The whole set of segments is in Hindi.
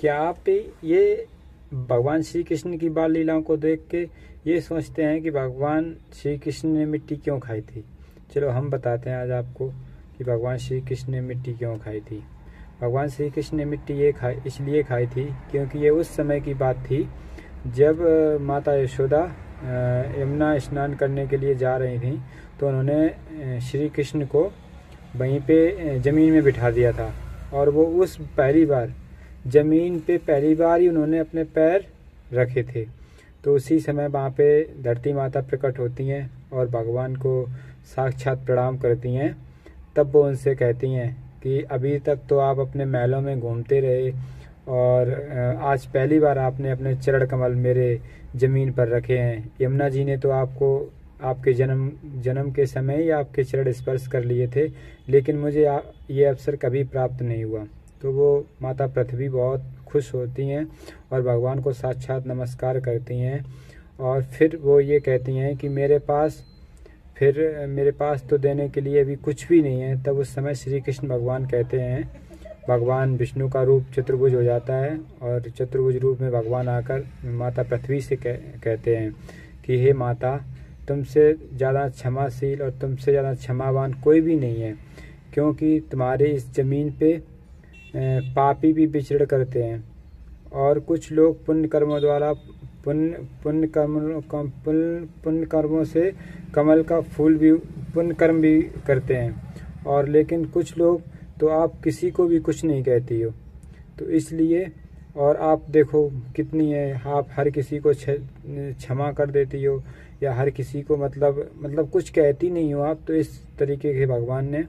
क्या आप ये भगवान श्री कृष्ण की बाल लीलाओं को देख के ये सोचते हैं कि भगवान श्री कृष्ण ने मिट्टी क्यों खाई थी? चलो हम बताते हैं आज आपको कि भगवान श्री कृष्ण ने मिट्टी क्यों खाई थी। भगवान श्री कृष्ण ने मिट्टी इसलिए खाई थी क्योंकि ये उस समय की बात थी जब माता यशोदा यमुना स्नान करने के लिए जा रही थी, तो उन्होंने श्री कृष्ण को वहीं पे ज़मीन में बिठा दिया था और वो उस पहली बार ज़मीन पे पहली बार ही उन्होंने अपने पैर रखे थे। तो उसी समय वहाँ पे धरती माता प्रकट होती हैं और भगवान को साक्षात प्रणाम करती हैं। तब वो उनसे कहती हैं कि अभी तक तो आप अपने महलों में घूमते रहे और आज पहली बार आपने अपने चरण कमल मेरे ज़मीन पर रखे हैं। यमुना जी ने तो आपको आपके जन्म के समय ही आपके चरण स्पर्श कर लिए थे, लेकिन मुझे ये अवसर कभी प्राप्त नहीं हुआ। तो वो माता पृथ्वी बहुत खुश होती हैं और भगवान को साक्षात नमस्कार करती हैं और फिर वो ये कहती हैं कि मेरे पास तो देने के लिए अभी कुछ भी नहीं है। तब उस समय श्री कृष्ण भगवान कहते हैं, भगवान विष्णु का रूप चतुर्भुज हो जाता है और चतुर्भुज रूप में भगवान आकर माता पृथ्वी से कहते हैं कि हे माता, तुमसे ज़्यादा क्षमाशील और तुमसे ज़्यादा क्षमावान कोई भी नहीं है, क्योंकि तुम्हारे इस ज़मीन पे पापी भी विचरण करते हैं और कुछ लोग पुण्य कर्मों द्वारा पुण्य कर्मों से कमल का फूल भी पुण्य कर्म भी करते हैं, और लेकिन कुछ लोग तो आप किसी को भी कुछ नहीं कहती हो। तो इसलिए और आप देखो कितनी है, आप हर किसी को क्षमा कर देती हो या हर किसी को मतलब कुछ कहती नहीं हो आप। तो इस तरीके के भगवान ने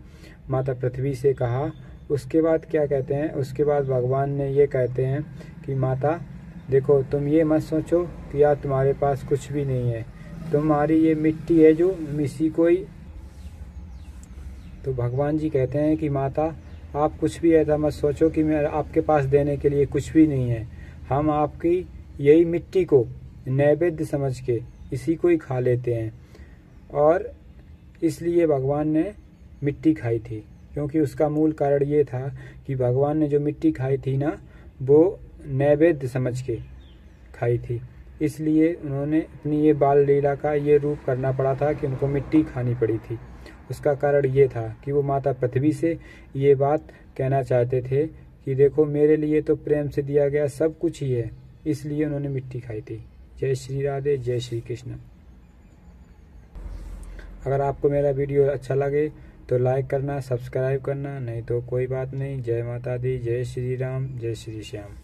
माता पृथ्वी से कहा। उसके बाद क्या कहते हैं, उसके बाद भगवान ने ये कहते हैं कि माता देखो, तुम ये मत सोचो कि यार तुम्हारे पास कुछ भी नहीं है, तुम्हारी ये मिट्टी है जो इसी को ही। तो भगवान जी कहते हैं कि माता आप कुछ भी ऐसा मत सोचो कि मैं आपके पास देने के लिए कुछ भी नहीं है। हम आपकी यही मिट्टी को नैवेद्य समझ के इसी को ही खा लेते हैं। और इसलिए भगवान ने मिट्टी खाई थी, क्योंकि उसका मूल कारण ये था कि भगवान ने जो मिट्टी खाई थी ना, वो नैवेद्य समझ के खाई थी। इसलिए उन्होंने अपनी ये बाल लीला का ये रूप करना पड़ा था कि उनको मिट्टी खानी पड़ी थी। उसका कारण ये था कि वो माता पृथ्वी से ये बात कहना चाहते थे कि देखो, मेरे लिए तो प्रेम से दिया गया सब कुछ ही है, इसलिए उन्होंने मिट्टी खाई थी। जय श्री राधे, जय श्री कृष्ण। अगर आपको मेरा वीडियो अच्छा लगे तो लाइक करना, सब्सक्राइब करना, नहीं तो कोई बात नहीं। जय माता दी, जय श्री राम, जय श्री श्याम।